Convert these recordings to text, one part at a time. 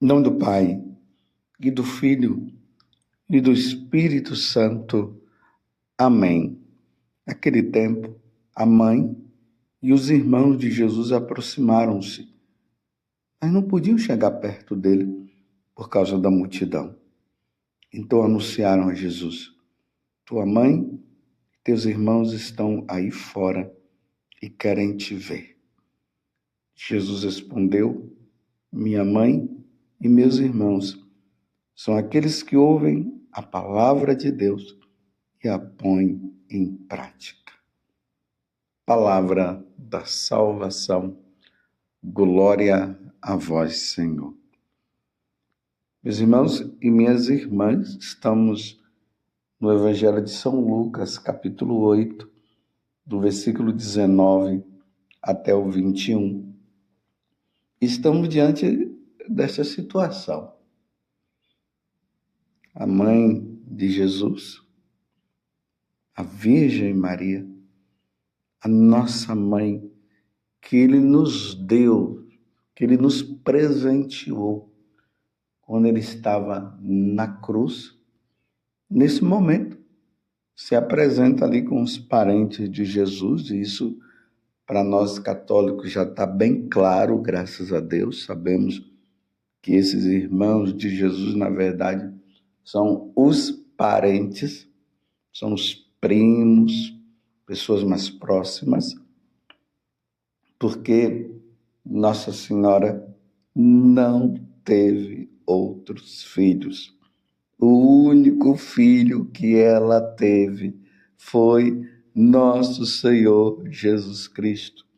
Em nome do Pai, e do Filho, e do Espírito Santo. Amém. Naquele tempo, a mãe e os irmãos de Jesus aproximaram-se, mas não podiam chegar perto dele por causa da multidão. Então anunciaram a Jesus: tua mãe e teus irmãos estão aí fora e querem te ver. Jesus respondeu: minha mãe e meus irmãos são aqueles que ouvem a palavra de Deus e a põem em prática. Palavra da salvação. Glória a vós, Senhor. Meus irmãos e minhas irmãs, estamos no Evangelho de São Lucas, capítulo 8, do versículo 19 até o 21. Estamos diante dessa situação. A mãe de Jesus, a Virgem Maria, a nossa mãe, que Ele nos deu, que Ele nos presenteou quando Ele estava na cruz. Nesse momento, se apresenta ali com os parentes de Jesus, e isso para nós católicos já está bem claro, graças a Deus. Sabemos que esses irmãos de Jesus, na verdade, são os parentes, são os primos, pessoas mais próximas, porque Nossa Senhora não teve outros filhos. O único filho que ela teve foi nosso Senhor Jesus Cristo.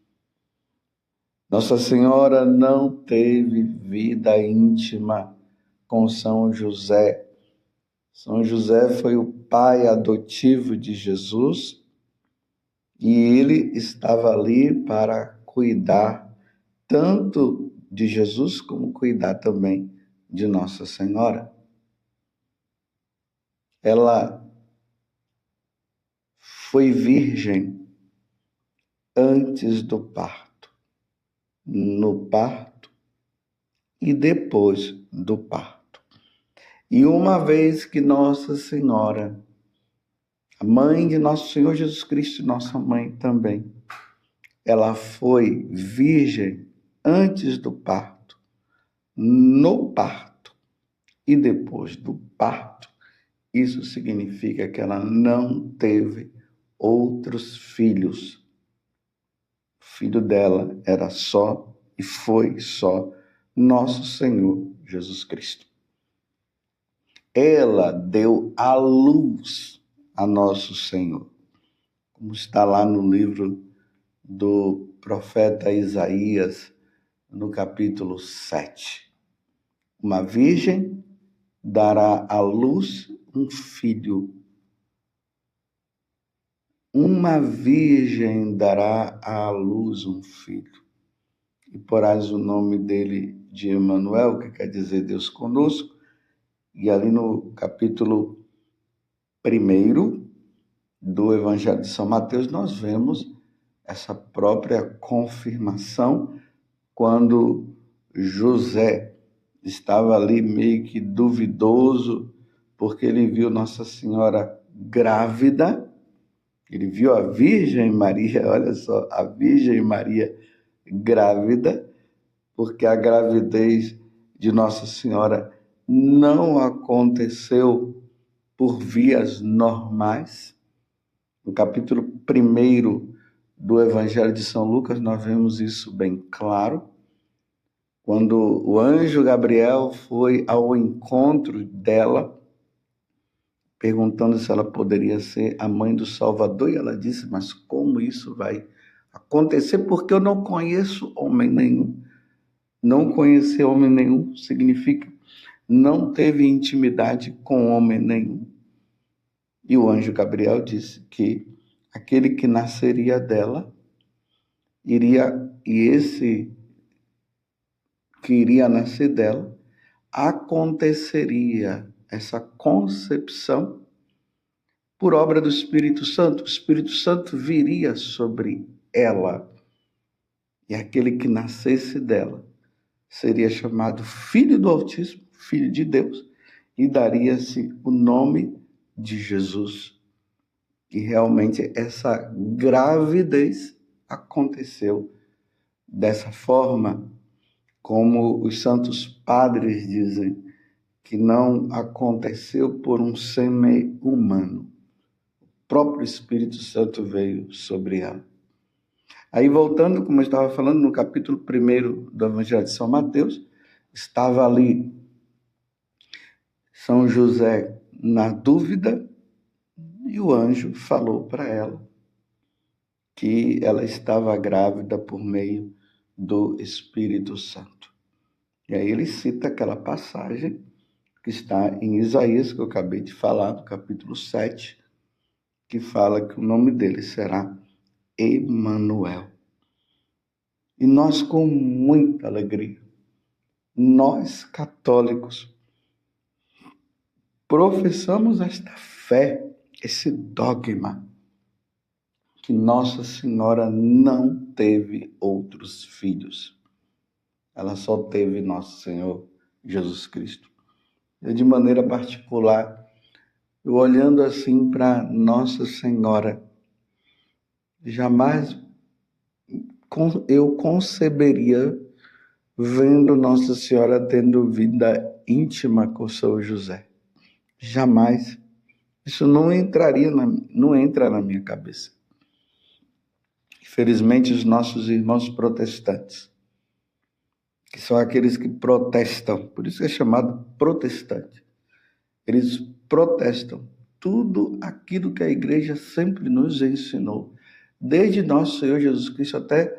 Nossa Senhora não teve vida íntima com São José. São José foi o pai adotivo de Jesus e ele estava ali para cuidar tanto de Jesus como cuidar também de Nossa Senhora. Ela foi virgem antes do parto, no parto e depois do parto. E uma vez que Nossa Senhora, a mãe de nosso Senhor Jesus Cristo, nossa mãe também, ela foi virgem antes do parto, no parto e depois do parto, isso significa que ela não teve outros filhos. O filho dela era só e foi só nosso Senhor Jesus Cristo. Ela deu à luz a nosso Senhor, como está lá no livro do profeta Isaías, no capítulo 7. Uma virgem dará à luz um filho. Uma virgem dará à luz um filho. E porás o nome dele de Emanuel, que quer dizer Deus conosco. E ali no capítulo 1 do Evangelho de São Mateus, nós vemos essa própria confirmação quando José estava ali meio que duvidoso, porque ele viu Nossa Senhora grávida, ele viu a Virgem Maria, olha só, a Virgem Maria grávida, porque a gravidez de Nossa Senhora não aconteceu por vias normais. No capítulo 1 do Evangelho de São Lucas, nós vemos isso bem claro, quando o anjo Gabriel foi ao encontro dela, perguntando se ela poderia ser a mãe do Salvador, e ela disse: mas como isso vai acontecer? Porque eu não conheço homem nenhum. Não conhecer homem nenhum significa não teve intimidade com homem nenhum. E o anjo Gabriel disse que aquele que nasceria dela esse que iria nascer dela, aconteceria essa concepção por obra do Espírito Santo. O Espírito Santo viria sobre ela, e aquele que nascesse dela seria chamado Filho do Altíssimo, Filho de Deus, e daria-se o nome de Jesus. E realmente essa gravidez aconteceu dessa forma, como os santos padres dizem, que não aconteceu por um sêmen humano. O próprio Espírito Santo veio sobre ela. Aí voltando, como eu estava falando, no capítulo 1 do Evangelho de São Mateus, estava ali São José na dúvida, e o anjo falou para ela que ela estava grávida por meio do Espírito Santo. E aí ele cita aquela passagem que está em Isaías, que eu acabei de falar, no capítulo 7, que fala que o nome dele será Emanuel. E nós, com muita alegria, nós católicos, professamos esta fé, esse dogma, que Nossa Senhora não teve outros filhos. Ela só teve Nosso Senhor Jesus Cristo. Eu, de maneira particular, eu olhando assim para Nossa Senhora, jamais eu conceberia vendo Nossa Senhora tendo vida íntima com São José. Jamais. Isso não entra na minha cabeça. Infelizmente, os nossos irmãos protestantes, que são aqueles que protestam, por isso é chamado protestante, eles protestam tudo aquilo que a igreja sempre nos ensinou, desde nosso Senhor Jesus Cristo até,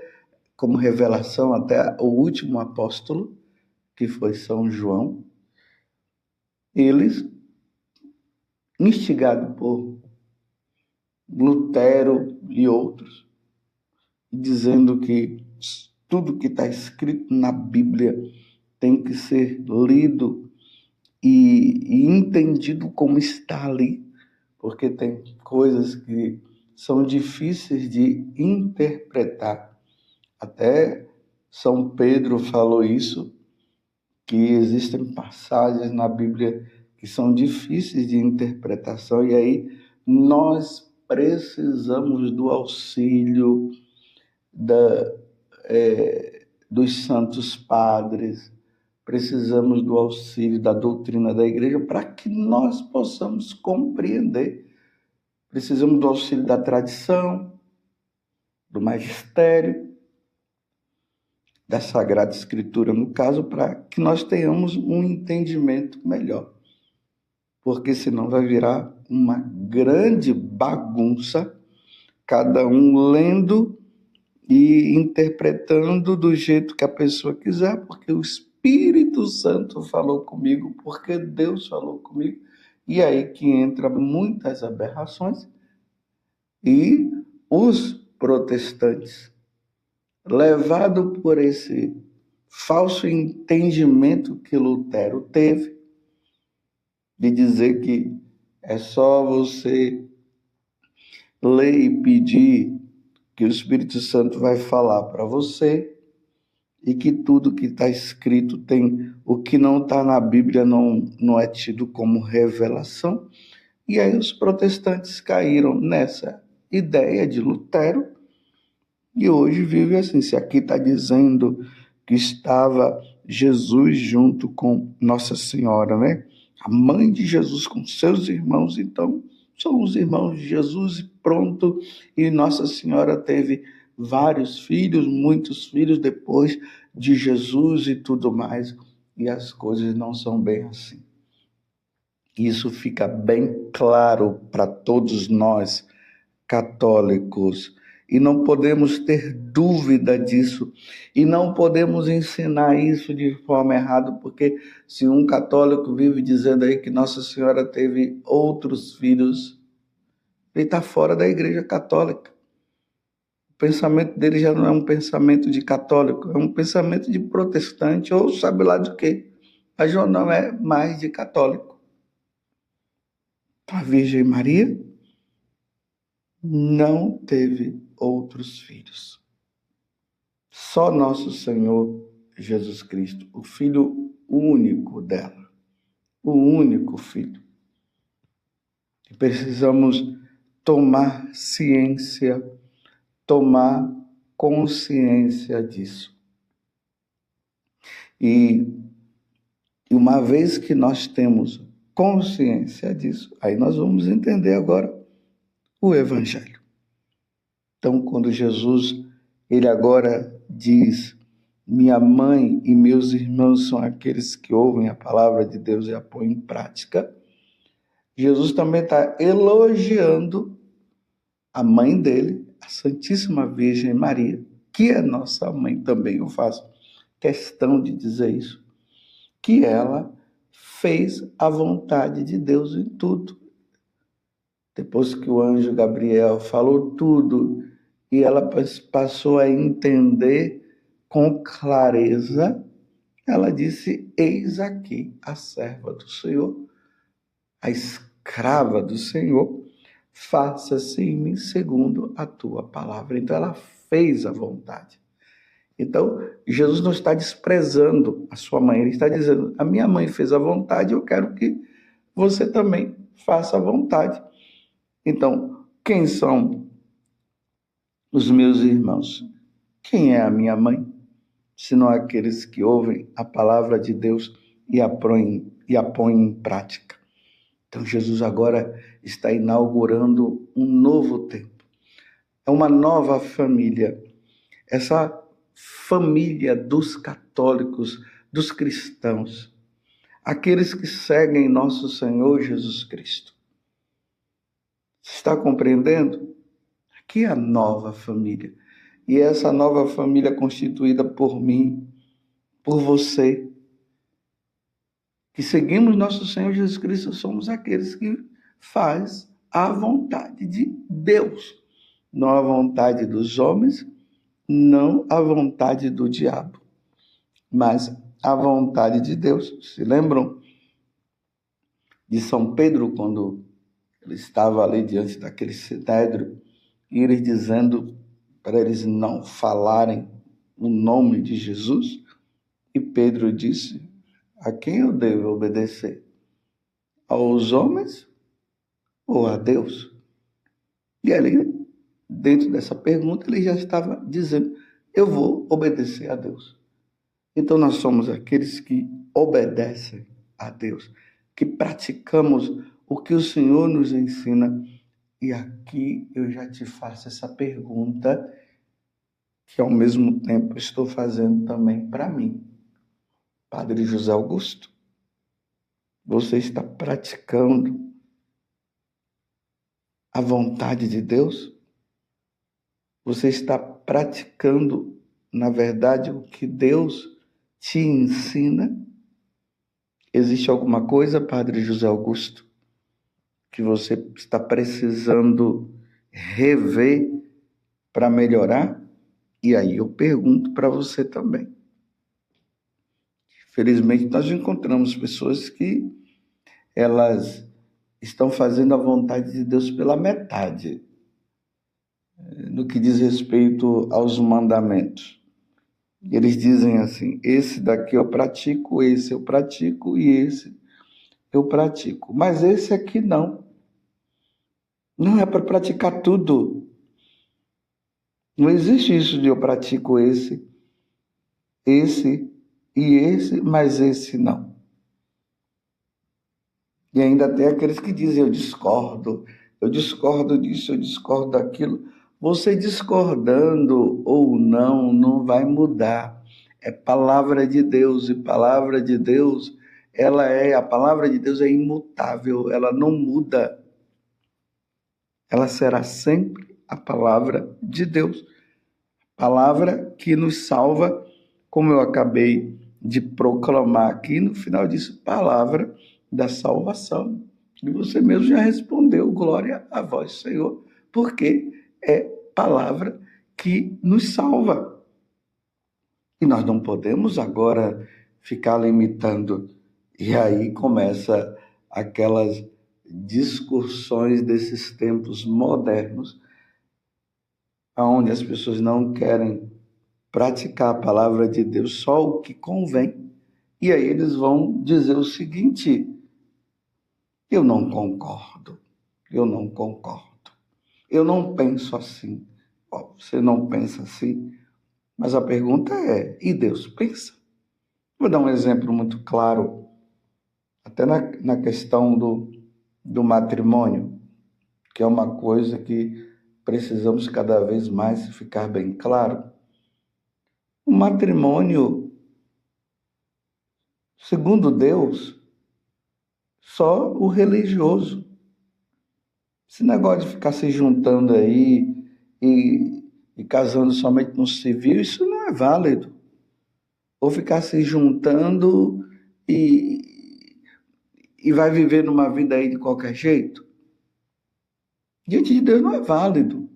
como revelação, até o último apóstolo, que foi São João. Eles, instigados por Lutero e outros, dizendo que tudo que está escrito na Bíblia tem que ser lido e entendido como está ali, porque tem coisas que são difíceis de interpretar. Até São Pedro falou isso, que existem passagens na Bíblia que são difíceis de interpretação, e aí nós precisamos do auxílio dos santos padres, precisamos do auxílio da doutrina da igreja para que nós possamos compreender. Precisamos do auxílio da tradição, do magistério, da Sagrada Escritura, no caso, para que nós tenhamos um entendimento melhor. Porque senão vai virar uma grande bagunça, cada um lendo e interpretando do jeito que a pessoa quiser, porque o Espírito Santo falou comigo, porque Deus falou comigo, e aí que entra muitas aberrações, e os protestantes, levados por esse falso entendimento que Lutero teve, de dizer que é só você ler e pedir que o Espírito Santo vai falar para você, e que tudo que está escrito tem, o que não está na Bíblia não é tido como revelação. E aí os protestantes caíram nessa ideia de Lutero, e hoje vive assim. Se aqui está dizendo que estava Jesus junto com Nossa Senhora, né? A mãe de Jesus com seus irmãos, então são os irmãos de Jesus e pronto. E Nossa Senhora teve vários filhos, muitos filhos depois de Jesus e tudo mais. E as coisas não são bem assim. Isso fica bem claro para todos nós, católicos. E não podemos ter dúvida disso. E não podemos ensinar isso de forma errada, porque se um católico vive dizendo aí que Nossa Senhora teve outros filhos, ele está fora da Igreja Católica. O pensamento dele já não é um pensamento de católico, é um pensamento de protestante, ou sabe lá de quê. Mas já não é mais de católico. A Virgem Maria não teve outros filhos. Só Nosso Senhor Jesus Cristo, o Filho único dela, o único Filho. E precisamos tomar ciência, tomar consciência disso. E uma vez que nós temos consciência disso, aí nós vamos entender agora o Evangelho. Então, quando Jesus, ele agora diz: minha mãe e meus irmãos são aqueles que ouvem a palavra de Deus e a põem em prática, Jesus também está elogiando a mãe dele, a Santíssima Virgem Maria, que é nossa mãe também. Eu faço questão de dizer isso, que ela fez a vontade de Deus em tudo. Depois que o anjo Gabriel falou tudo e ela passou a entender com clareza, ela disse: eis aqui a serva do Senhor, a escrava do Senhor, faça-se em mim segundo a tua palavra. Então ela fez a vontade. Então Jesus não está desprezando a sua mãe, ele está dizendo: a minha mãe fez a vontade, eu quero que você também faça a vontade. Então, quem são os meus irmãos? Quem é a minha mãe? Senão aqueles que ouvem a palavra de Deus e a põem em prática. Então, Jesus agora está inaugurando um novo tempo. É uma nova família. Essa família dos católicos, dos cristãos, aqueles que seguem nosso Senhor Jesus Cristo. Está compreendendo? Aqui é a nova família. E essa nova família é constituída por mim, por você, que seguimos nosso Senhor Jesus Cristo, somos aqueles que faz a vontade de Deus, não a vontade dos homens, não a vontade do diabo, mas a vontade de Deus. Se lembram de São Pedro, quando ele estava ali diante daquele sinédrio, e eles dizendo para eles não falarem o nome de Jesus? E Pedro disse: a quem eu devo obedecer? Aos homens ou a Deus? E ali, dentro dessa pergunta, ele já estava dizendo: eu vou obedecer a Deus. Então nós somos aqueles que obedecem a Deus, que praticamos o que o Senhor nos ensina. E aqui eu já te faço essa pergunta, que ao mesmo tempo estou fazendo também para mim. Padre José Augusto, você está praticando a vontade de Deus? Você está praticando, na verdade, o que Deus te ensina? Existe alguma coisa, Padre José Augusto, que você está precisando rever para melhorar? E aí eu pergunto para você também. Felizmente, nós encontramos pessoas que elas estão fazendo a vontade de Deus pela metade, no que diz respeito aos mandamentos. Eles dizem assim: esse daqui eu pratico, esse eu pratico e esse eu pratico. Mas esse aqui não. Não é para praticar tudo. Não existe isso de eu pratico esse e esse, mas esse não. E ainda tem aqueles que dizem: eu discordo disso, eu discordo daquilo. Você discordando ou não, não vai mudar. É palavra de Deus, e palavra de Deus, a palavra de Deus é imutável, ela não muda. Ela será sempre a palavra de Deus. Palavra que nos salva, como eu acabei de proclamar aqui no final disso, palavra da salvação. E você mesmo já respondeu: glória a vós, Senhor, porque é palavra que nos salva. E nós não podemos agora ficar limitando. E aí começa aquelas discussões desses tempos modernos, onde as pessoas não querem praticar a palavra de Deus só o que convém. E aí eles vão dizer o seguinte: eu não concordo, eu não concordo, eu não penso assim. Você não pensa assim? Mas a pergunta é, e Deus pensa? Vou dar um exemplo muito claro, até na questão do matrimônio, que é uma coisa que precisamos cada vez mais ficar bem claro. O matrimônio, segundo Deus, só o religioso. Esse negócio de ficar se juntando aí e casando somente no civil, isso não é válido. Ou ficar se juntando e vai viver numa vida aí de qualquer jeito. Diante de Deus não é válido.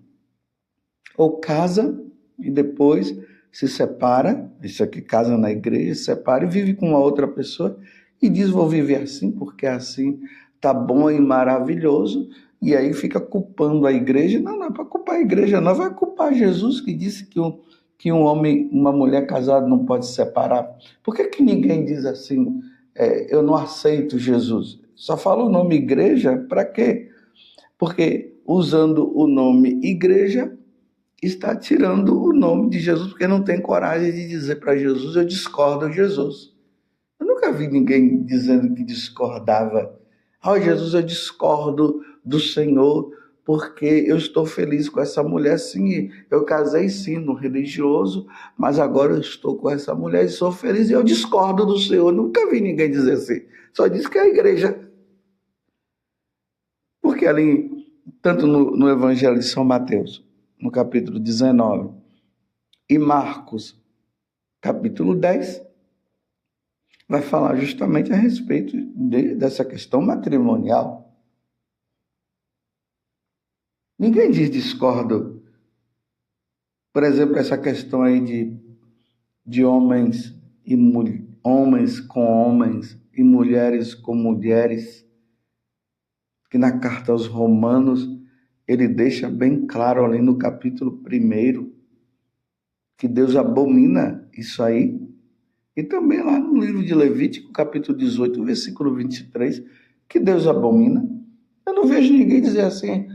Ou casa e depois se separa, isso aqui casa na igreja, se separa e vive com uma outra pessoa e diz, vou viver assim porque assim tá bom e maravilhoso, e aí fica culpando a igreja. Não é para culpar a igreja, não, vai culpar Jesus que disse que um homem, uma mulher casada não pode se separar. Por que ninguém diz assim, eu não aceito Jesus? Só fala o nome igreja, para quê? Porque usando o nome igreja, está tirando o nome de Jesus, porque não tem coragem de dizer para Jesus, eu discordo de Jesus. Eu nunca vi ninguém dizendo que discordava. Jesus, eu discordo do Senhor, porque eu estou feliz com essa mulher. Sim, eu casei sim no religioso, mas agora eu estou com essa mulher e sou feliz e eu discordo do Senhor. Eu nunca vi ninguém dizer assim. Só diz que é a igreja. Porque ali, tanto no Evangelho de São Mateus, no capítulo 19, e Marcos, capítulo 10, vai falar justamente a respeito dessa questão matrimonial. Ninguém diz discordo. Por exemplo, essa questão aí de homens homens com homens e mulheres com mulheres, que na carta aos Romanos ele deixa bem claro ali no capítulo 1 que Deus abomina isso aí. E também lá no livro de Levítico, capítulo 18, versículo 23, que Deus abomina. Eu não vejo ninguém dizer assim,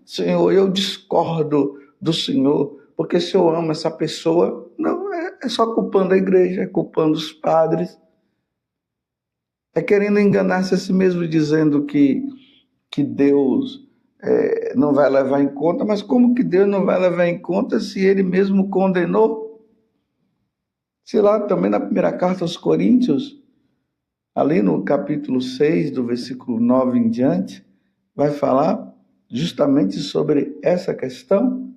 Senhor, eu discordo do Senhor, porque se eu amo essa pessoa, não, é só culpando a igreja, é culpando os padres, é querendo enganar-se a si mesmo, dizendo que Deus não vai levar em conta, mas como que Deus não vai levar em conta se ele mesmo condenou? Se lá também na primeira carta aos Coríntios, ali no capítulo 6, do versículo 9 em diante, vai falar justamente sobre essa questão.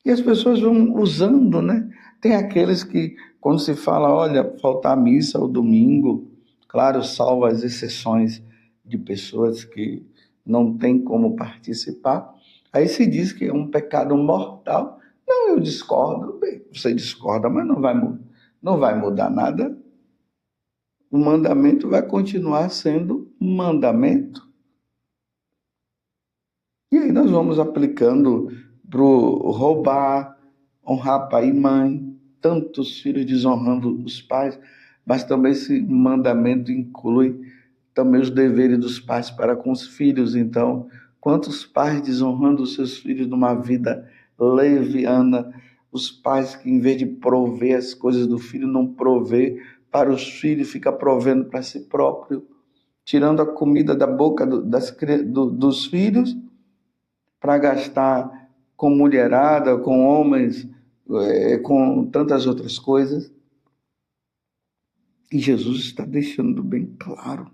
E as pessoas vão usando, né? Tem aqueles que, quando se fala, olha, faltar a missa ao domingo, claro, salvo as exceções de pessoas que não têm como participar, aí se diz que é um pecado mortal. Não, eu discordo. Bem, você discorda, mas não vai mudar nada. O mandamento vai continuar sendo mandamento. E aí nós vamos aplicando para roubar, honrar pai e mãe, tantos filhos desonrando os pais, mas também esse mandamento inclui também os deveres dos pais para com os filhos. Então, quantos pais desonrando os seus filhos numa vida leviana, os pais que, em vez de prover as coisas do filho, não provê para os filhos, fica provendo para si próprio, tirando a comida da boca dos filhos para gastar com mulherada, com homens, com tantas outras coisas. E Jesus está deixando bem claro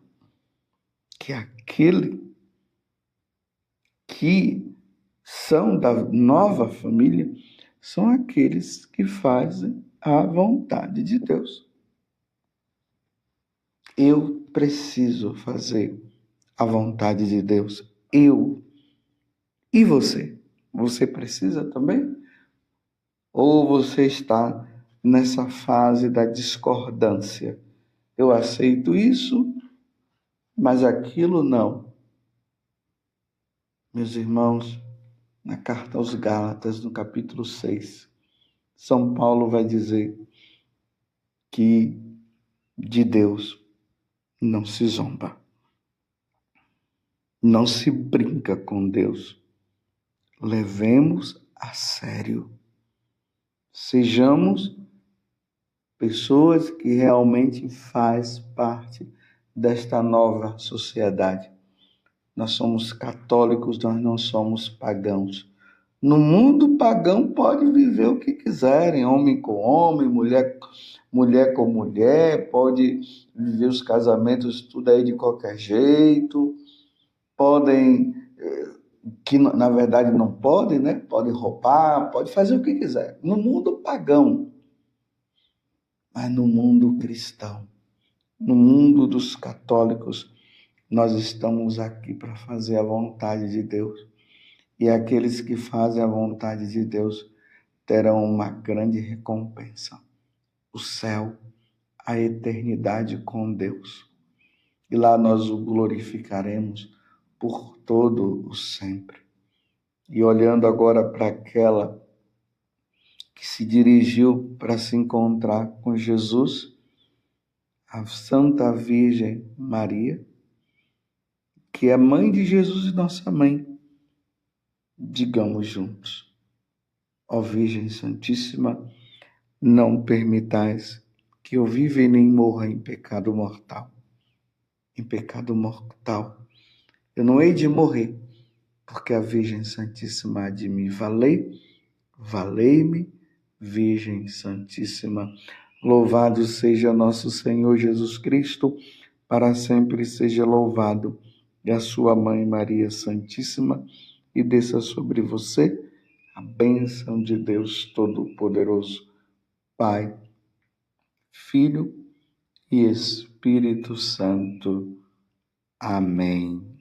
que aquele que são da nova família são aqueles que fazem a vontade de Deus. Eu preciso fazer a vontade de Deus. Eu. E você? Você precisa também? Ou você está nessa fase da discordância? Eu aceito isso, mas aquilo não. Meus irmãos, na carta aos Gálatas, no capítulo 6, São Paulo vai dizer que de Deus não se zomba, não se brinca com Deus. Levemos a sério. Sejamos pessoas que realmente fazem parte desta nova sociedade. Nós somos católicos, nós não somos pagãos. No mundo pagão pode viver o que quiserem, homem com homem, mulher com mulher, pode viver os casamentos tudo aí de qualquer jeito, podem, que na verdade não podem, né? Podem roubar, pode fazer o que quiser. No mundo pagão, mas no mundo cristão, no mundo dos católicos, nós estamos aqui para fazer a vontade de Deus. E aqueles que fazem a vontade de Deus terão uma grande recompensa: o céu, a eternidade com Deus. E lá nós o glorificaremos por todo o sempre. E olhando agora para aquela que se dirigiu para se encontrar com Jesus, a Santa Virgem Maria, que é mãe de Jesus e nossa mãe, digamos juntos: ó Virgem Santíssima, não permitais que eu viva e nem morra em pecado mortal. Em pecado mortal. Eu não hei de morrer, porque a Virgem Santíssima há de me valer. Valei-me, Virgem Santíssima. Louvado seja nosso Senhor Jesus Cristo, para sempre seja louvado. E a sua Mãe Maria Santíssima, e desça sobre você a bênção de Deus Todo-Poderoso, Pai, Filho e Espírito Santo. Amém.